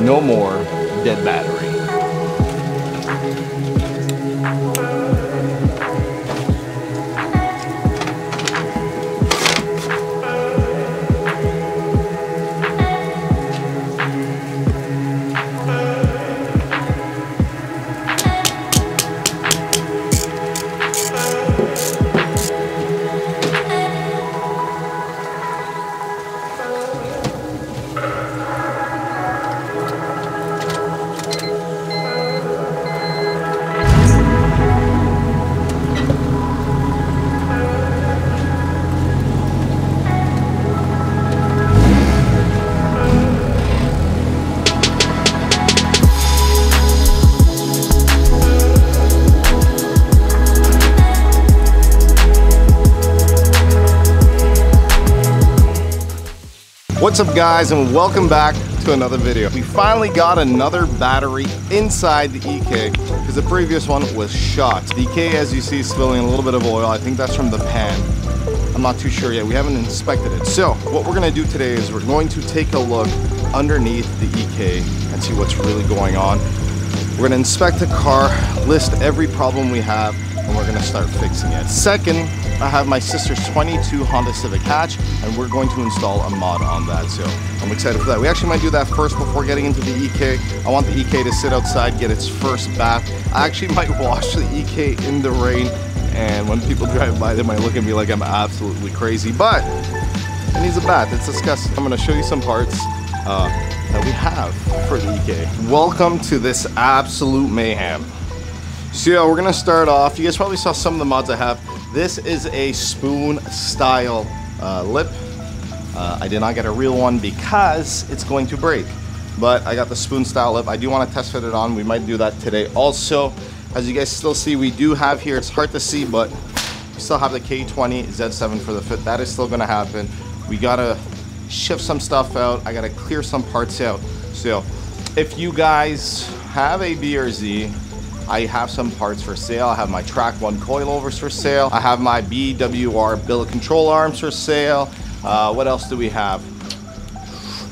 No more dead battery. What's up guys, and welcome back to another video. We finally got another battery inside the EK because the previous one was shot. The EK, as you see, is spilling a little bit of oil. I think that's from the pan. I'm not too sure yet. We haven't inspected it. So what we're gonna do today is we're going to take a look underneath the EK and see what's really going on. We're gonna inspect the car, list every problem we have, and we're gonna start fixing it. Second, I have my sister's 22 Honda Civic Hatch, and we're going to install a mod on that, so I'm excited for that. We actually might do that first before getting into the EK. I want the EK to sit outside, get its first bath. I actually might wash the EK in the rain, and when people drive by, they might look at me like I'm absolutely crazy, but it needs a bath. It's disgusting. I'm gonna show you some parts that we have for the EK. Welcome to this absolute mayhem. So yeah, we're gonna start off. You guys probably saw some of the mods I have. This is a spoon style lip. I did not get a real one because it's going to break, but I got the spoon style lip. I do want to test fit it on. We might do that today. Also, as you guys still see, we do have here, it's hard to see, but we still have the K20 Z7 for the fit. That is still gonna happen. We gotta shift some stuff out. I gotta clear some parts out. So if you guys have a B or Z, I have some parts for sale. I have my Track 1 coilovers for sale. I have my BWR billet control arms for sale. What else do we have?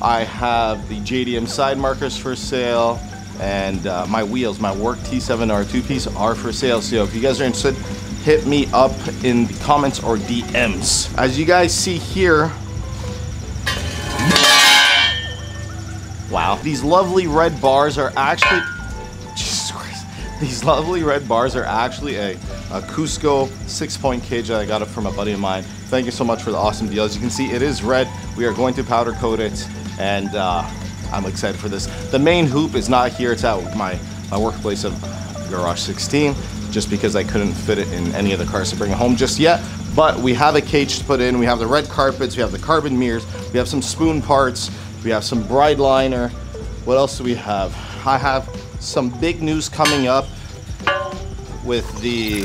I have the JDM side markers for sale, and my wheels, my work T7R 2-piece are for sale. So if you guys are interested, hit me up in the comments or DMs. As you guys see here, wow, these lovely red bars are actually, these lovely red bars are actually a Cusco 6-point cage that I got it from a buddy of mine. Thank you so much for the awesome deal. As you can see, it is red. We are going to powder coat it, and I'm excited for this. The main hoop is not here. It's at my workplace of Garage 16, just because I couldn't fit it in any of the cars to bring it home just yet. But we have a cage to put in. We have the red carpets. We have the carbon mirrors. We have some spoon parts. We have some bride liner. What else do we have? I have some big news coming up with the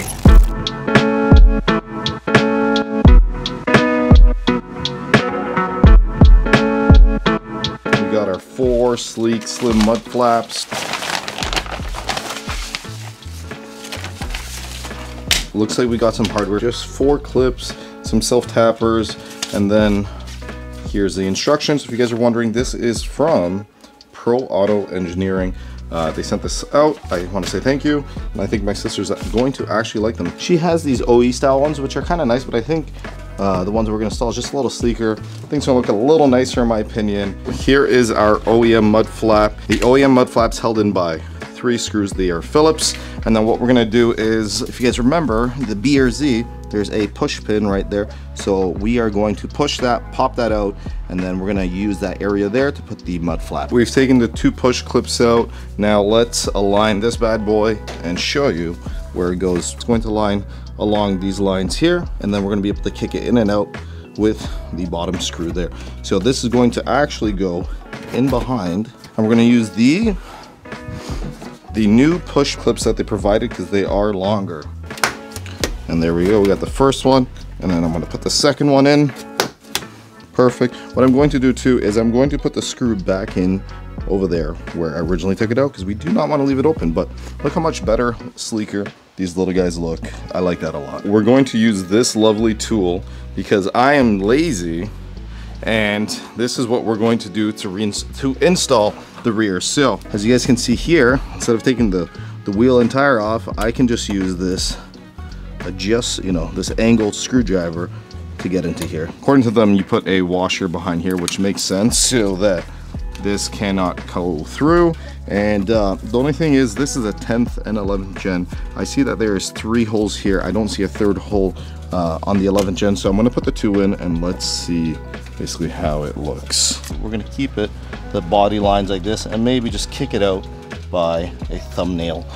we got our 4 sleek slim mud flaps. Looks like we got some hardware, just 4 clips, some self tappers, and then here's the instructions. If you guys are wondering, this is from Pro Auto Engineering. They sent this out. I want to say thank you, and I think my sister's going to actually like them. She has these OE style ones, which are kind of nice, but I think the ones we're going to install is just a little sleeker. I think it's going to look a little nicer in my opinion. Here is our OEM mud flap. The OEM mud flap's held in by 3 screws. They are Phillips. And then what we're going to do is, if you guys remember, the B or Z, there's a push pin right there. So we are going to push that, pop that out, and then we're gonna use that area there to put the mud flap. We've taken the 2 push clips out. Now let's align this bad boy and show you where it goes. It's going to line along these lines here, and then we're gonna be able to kick it in and out with the bottom screw there. So this is going to actually go in behind, and we're gonna use the new push clips that they provided because they are longer. And there we go, we got the first one, and then I'm gonna put the second one in. Perfect. What I'm going to do too is I'm going to put the screw back in over there where I originally took it out, because we do not want to leave it open. But look how much better, sleeker these little guys look. I like that a lot. We're going to use this lovely tool because I am lazy, and this is what we're going to do to install the rear. So as you guys can see here, instead of taking the wheel and tire off, I can just use this this angled screwdriver to get into here. According to them, you put a washer behind here, which makes sense so that this cannot go through. And the only thing is, this is a 10th and 11th gen. I see that there is 3 holes here. I don't see a 3rd hole on the 11th gen, so I'm gonna put the 2 in and let's see basically how it looks. We're gonna keep it the body lines like this and maybe just kick it out by a thumbnail.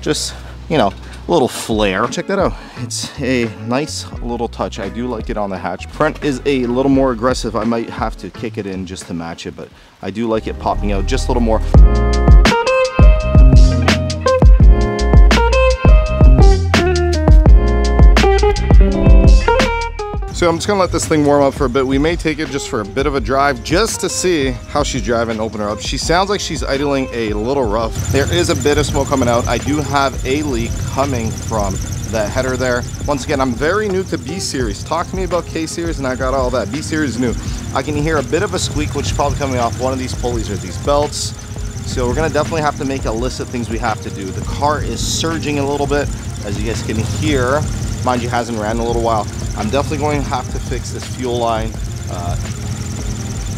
Just, you know, a little flair. Check that out. It's a nice little touch. I do like it on the hatch. Front is a little more aggressive. I might have to kick it in just to match it, but I do like it popping out just a little more. So I'm just gonna let this thing warm up for a bit. We may take it just for a bit of a drive just to see how she's driving, open her up. She sounds like she's idling a little rough. There is a bit of smoke coming out. I do have a leak coming from the header there. Once again, I'm very new to B-Series. Talk to me about K-Series and I got all that. B-Series is new. I can hear a bit of a squeak, which is probably coming off one of these pulleys or these belts. So we're gonna definitely have to make a list of things we have to do. The car is surging a little bit, as you guys can hear. Mind you, hasn't ran in a little while. I'm definitely going to have to fix this fuel line.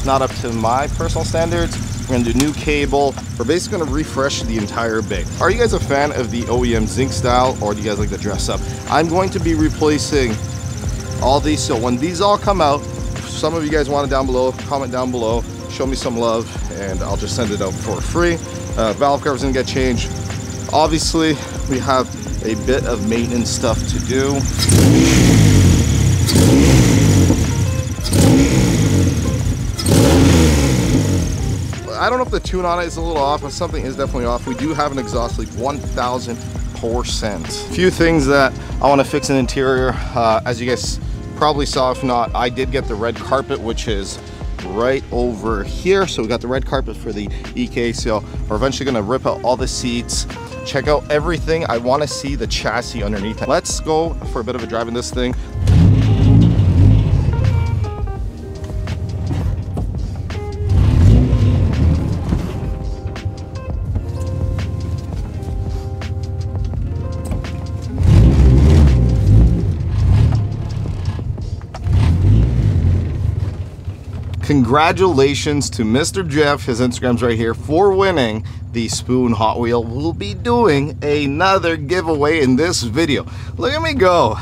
Not up to my personal standards. We're gonna do new cable. We're basically gonna refresh the entire bay. Are you guys a fan of the OEM zinc style, or do you guys like to dress up? I'm going to be replacing all these, so when these all come out, some of you guys want it down below, comment down below, show me some love, and I'll just send it out for free. Valve cover's gonna get changed. Obviously, we have a bit of maintenance stuff to do. I don't know if the tune on it is a little off, but something is definitely off. We do have an exhaust leak, 1000%. A few things that I want to fix in the interior. As you guys probably saw, if not, I did get the red carpet, which is right over here. So we got the red carpet for the EK. So we're eventually going to rip out all the seats, check out everything. I want to see the chassis underneath. Let's go for a bit of a drive in this thing. Congratulations to Mr. Jeff, his Instagram's right here, for winning the Spoon Hot Wheel. We'll be doing another giveaway in this video. Look at me go.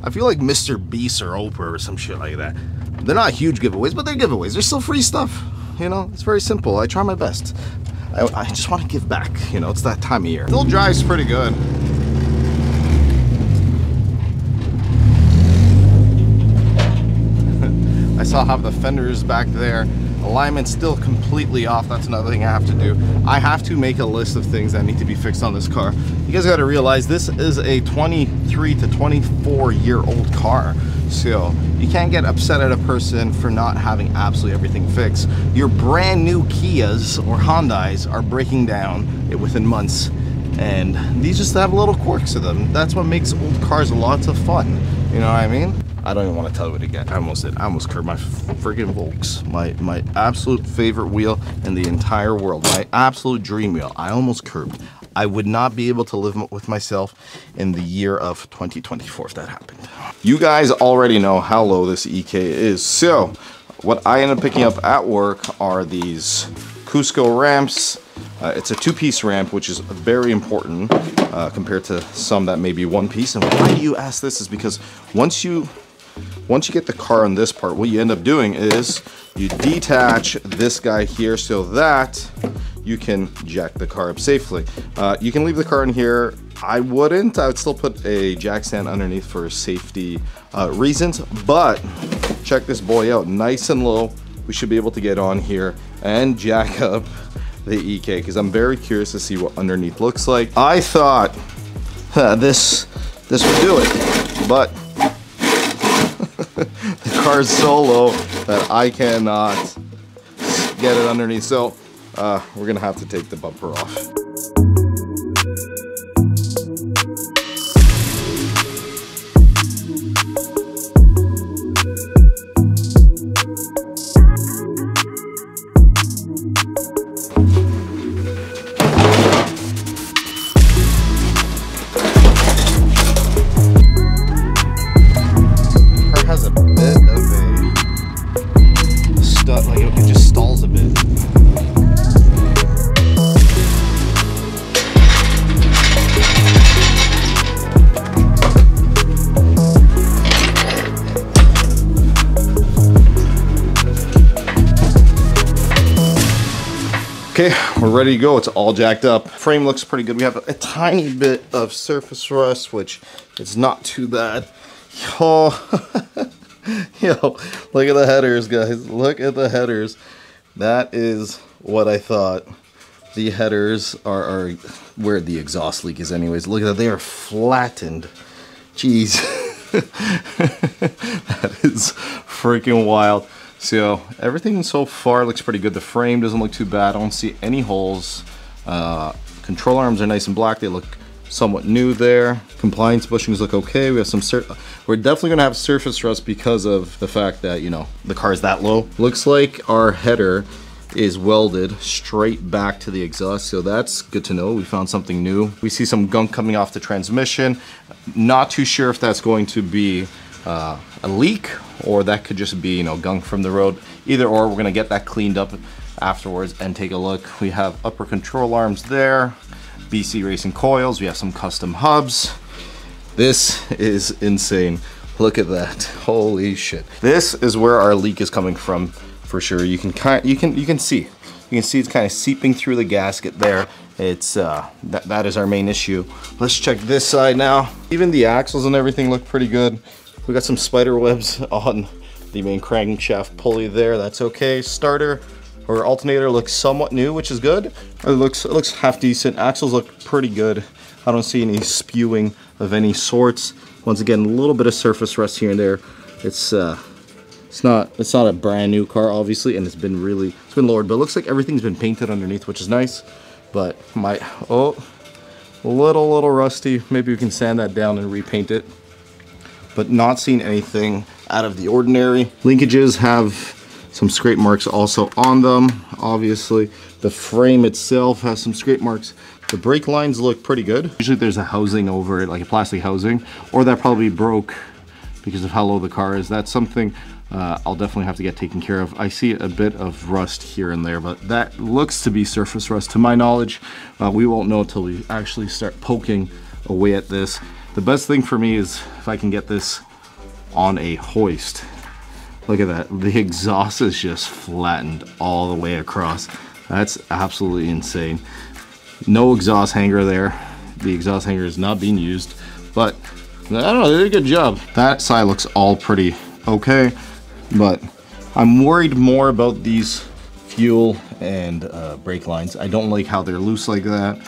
I feel like Mr. Beast or Oprah or some shit like that. They're not huge giveaways, but they're giveaways. They're still free stuff. You know, it's very simple. I try my best. I just want to give back. You know, it's that time of year. Still drives pretty good. I saw how the fenders back there. Alignment's still completely off. That's another thing I have to do. I have to make a list of things that need to be fixed on this car. You guys got to realize this is a 23 to 24 year old car. So you can't get upset at a person for not having absolutely everything fixed. Your brand new Kias or Hondas are breaking down within months. And these just have little quirks to them. That's what makes old cars lots of fun. You know what I mean? I don't even want to tell you it again. I almost did. I almost curbed my friggin' Volks. My absolute favorite wheel in the entire world. My absolute dream wheel. I almost curbed. I would not be able to live with myself in the year of 2024 if that happened. You guys already know how low this EK is. So what I ended up picking up at work are these Cusco Ramps. It's a 2-piece ramp, which is very important compared to some that may be 1 piece. And why do you ask this is because once you get the car on this part, what you end up doing is you detach this guy here so that you can jack the car up safely. You can leave the car in here. I wouldn't. I would still put a jack stand underneath for safety reasons, but check this boy out. Nice and low. We should be able to get on here and jack up the EK because I'm very curious to see what underneath looks like. I thought this would do it, but the car is so low that I cannot get it underneath. So we're gonna have to take the bumper off. like it just stalls a bit. Okay, we're ready to go. It's all jacked up. Frame looks pretty good. We have a tiny bit of surface rust, which is not too bad. Yo, yo, look at the headers, guys. Look at the headers. That is what I thought. The headers are where the exhaust leak is anyways. Look at that, they are flattened. Jeez. That is freaking wild. So everything so far looks pretty good. The frame doesn't look too bad. I don't see any holes. Control arms are nice and black. They look somewhat new there. Compliance bushings look okay. We have some we're definitely gonna have surface rust because of the fact that, you know, the car is that low. Looks like our header is welded straight back to the exhaust, so that's good to know. We found something new. We see some gunk coming off the transmission. Not too sure if that's going to be a leak, or that could just be, you know, gunk from the road. Either or, we're gonna get that cleaned up afterwards and take a look. We have upper control arms there, BC Racing coils. We have some custom hubs. This is insane. Look at that. Holy shit. This is where our leak is coming from for sure. You can see it's kind of seeping through the gasket there. It's that is our main issue. Let's check this side now. Even the axles and everything look pretty good. We got some spider webs on the main crankshaft pulley there. That's okay. Starter or alternator looks somewhat new, which is good. It looks half decent. Axles look pretty good. I don't see any spewing of any sorts. Once again, a little bit of surface rust here and there. It's not a brand new car, obviously, and it's been lowered, but it looks like everything's been painted underneath, which is nice. But a little rusty. Maybe we can sand that down and repaint it. But not seeing anything out of the ordinary. Linkages have some scrape marks also on them, obviously. The frame itself has some scrape marks. The brake lines look pretty good. Usually there's a housing over it, like a plastic housing, or that probably broke because of how low the car is. That's something I'll definitely have to get taken care of. I see a bit of rust here and there, but that looks to be surface rust to my knowledge. We won't know until we actually start poking away at this. The best thing for me is if I can get this on a hoist. Look at that. The exhaust is just flattened all the way across. That's absolutely insane. No exhaust hanger there. The exhaust hanger is not being used, but I don't know, they did a good job. That side looks all pretty okay, but I'm worried more about these fuel and brake lines. I don't like how they're loose like that.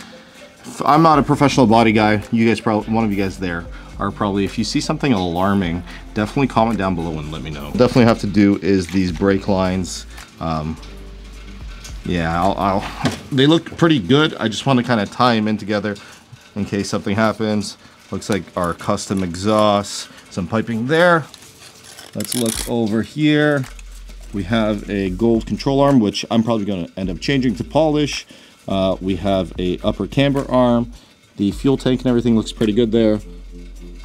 I'm not a professional body guy. You guys probably, one of you guys there are probably. If you see something alarming, definitely comment down below and let me know. Definitely have to do is these brake lines. Yeah, they look pretty good. I just want to kind of tie them in together in case something happens. Looks like our custom exhaust, some piping there. Let's look over here. We have a gold control arm, which I'm probably going to end up changing to polish. We have a upper camber arm. The fuel tank and everything looks pretty good there.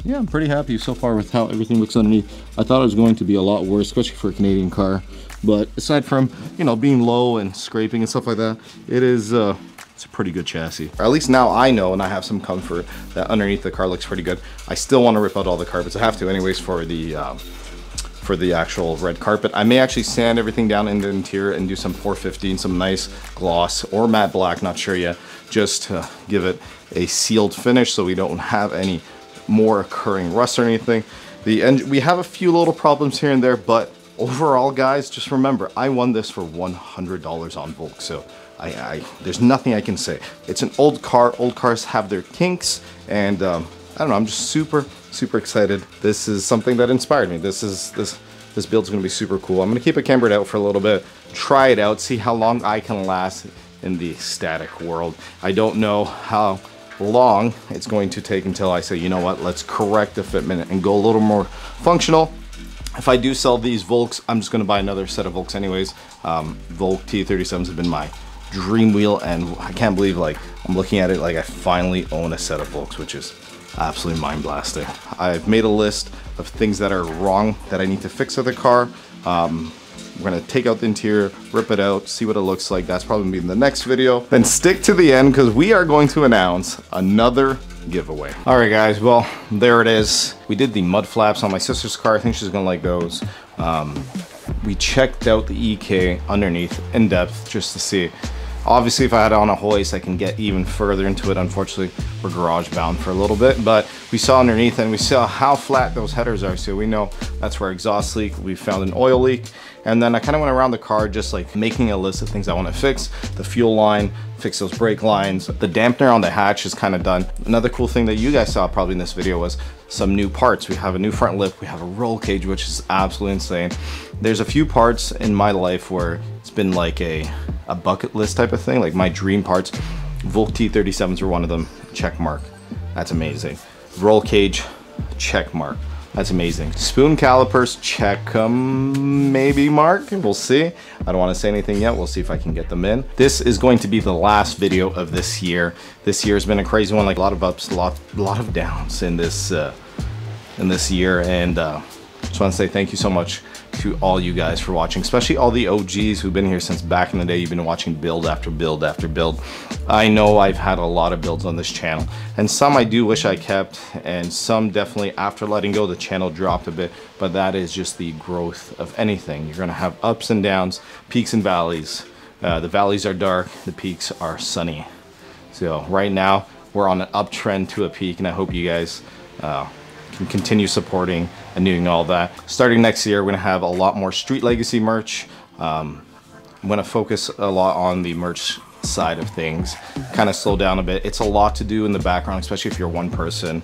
Yeah, I'm pretty happy so far with how everything looks underneath. I thought it was going to be a lot worse, especially for a Canadian car. But aside from, you know, being low and scraping and stuff like that, it is it's a pretty good chassis. Or at least now I know, and I have some comfort that underneath the car looks pretty good. I still want to rip out all the carpets. I have to anyways for the actual red carpet. I may actually sand everything down in the interior and do some 415, some nice gloss or matte black, not sure yet, just to give it a sealed finish so we don't have any more occurring rust or anything. We have a few little problems here and there, but overall, guys, just remember, I won this for $100 on Volk, so there's nothing I can say. It's an old car. Old cars have their kinks, and I don't know, I'm just super excited. This is something that inspired me. This build's gonna be super cool. I'm gonna keep it cambered out for a little bit, try it out, see how long I can last in the static world. I don't know how long it's going to take until I say, you know what, let's correct the fitment and go a little more functional. If I do sell these Volks, I'm just gonna buy another set of Volks anyways. Volk T37s have been my dream wheel, and I can't believe, like, I'm looking at it like I finally own a set of Volks, which is absolutely mind blasting. I've made a list of things that are wrong that I need to fix with the car. We're gonna take out the interior, rip it out, see what it looks like. That's probably gonna be in the next video. Then stick to the end because we are going to announce another giveaway. All right, guys, well, there it is. We did the mud flaps on my sister's car. I think she's gonna like those. We checked out the EK underneath in depth just to see. Obviously, if I had it on a hoist, I can get even further into it. Unfortunately, we're garage bound for a little bit, but we saw underneath and we saw how flat those headers are. So we know that's where exhaust leak. We found an oil leak. And then I kind of went around the car just like making a list of things I want to fix. The fuel line, fix those brake lines. The dampener on the hatch is kind of done. Another cool thing that you guys saw probably in this video was some new parts. We have a new front lip. We have a roll cage, which is absolutely insane. There's a few parts in my life where it's been like a bucket list type of thing, like my dream parts. Volk T37s were one of them. Check mark. That's amazing. Roll cage, check mark. That's amazing. Spoon calipers, check them, maybe mark. We'll see. I don't want to say anything yet. We'll see if I can get them in. This is going to be the last video of this year. This year has been a crazy one, like a lot of ups, a lot of downs in this year. And just want to say thank you so much to all you guys for watching, especially all the OGs who've been here since back in the day. You've been watching build after build after build. I know I've had a lot of builds on this channel, and some I do wish I kept, and some definitely after letting go the channel dropped a bit, but that is just the growth of anything. You're gonna have ups and downs, peaks and valleys. The valleys are dark, the peaks are sunny. So right now we're on an uptrend to a peak, and I hope you guys can continue supporting and doing all that. Starting next year, we're gonna have a lot more Street Legacy merch. I'm gonna focus a lot on the merch side of things, kind of slow down a bit. It's a lot to do in the background, especially if you're one person.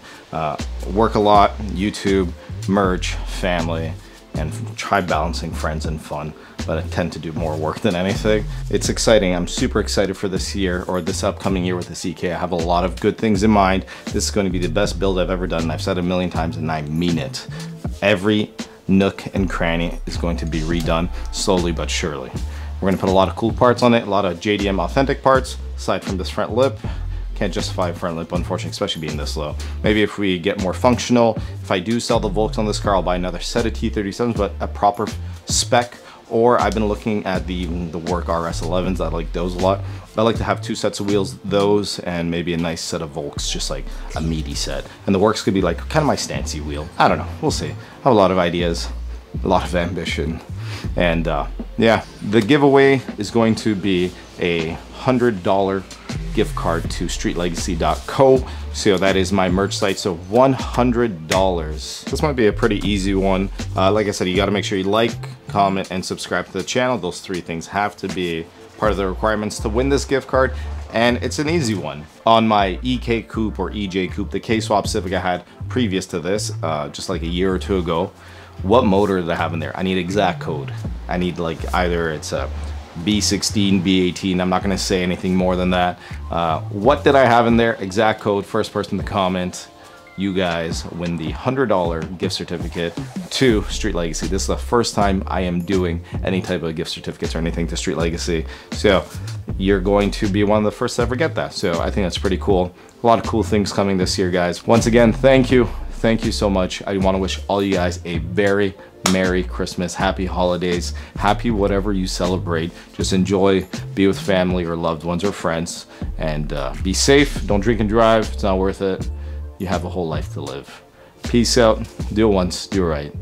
Work a lot, YouTube, merch, family, and try balancing friends and fun, but I tend to do more work than anything. It's exciting. I'm super excited for this year, or this upcoming year with this EK. I have a lot of good things in mind. This is going to be the best build I've ever done. I've said it a million times and I mean it. Every nook and cranny is going to be redone slowly but surely. We're gonna put a lot of cool parts on it, a lot of JDM authentic parts, aside from this front lip. Can't justify a front lip, unfortunately, especially being this low. Maybe if we get more functional, if I do sell the Volks on this car, I'll buy another set of T37s, but a proper spec. Or I've been looking at the Work RS11s. I like those a lot. I like to have two sets of wheels, those, and maybe a nice set of Volks, just like a meaty set. And the Works could be like kind of my stancy wheel. I don't know, we'll see. I have a lot of ideas, a lot of ambition. And yeah, the giveaway is going to be a $100 gift card to streetlegacy.co. So that is my merch site. So $100. This might be a pretty easy one. Like I said, you got to make sure you like, comment, and subscribe to the channel. Those three things have to be part of the requirements to win this gift card. And it's an easy one. On my EK Coupe or EJ Coupe, the K-Swap Civic I had previous to this, just like a year or two ago, what motor did I have in there? I need exact code. I need like either it's a B16, B18. I'm not gonna say anything more than that. What did I have in there? Exact code, first person to comment. You guys win the $100 gift certificate to Street Legacy. This is the first time I am doing any type of gift certificates or anything to Street Legacy. So you're going to be one of the first to ever get that. So I think that's pretty cool. A lot of cool things coming this year, guys. Once again, thank you. Thank you so much. I want to wish all you guys a very Merry Christmas, happy holidays, happy whatever you celebrate. Just enjoy, be with family or loved ones or friends, and be safe. Don't drink and drive. It's not worth it. You have a whole life to live. Peace out. Do it once, do it right.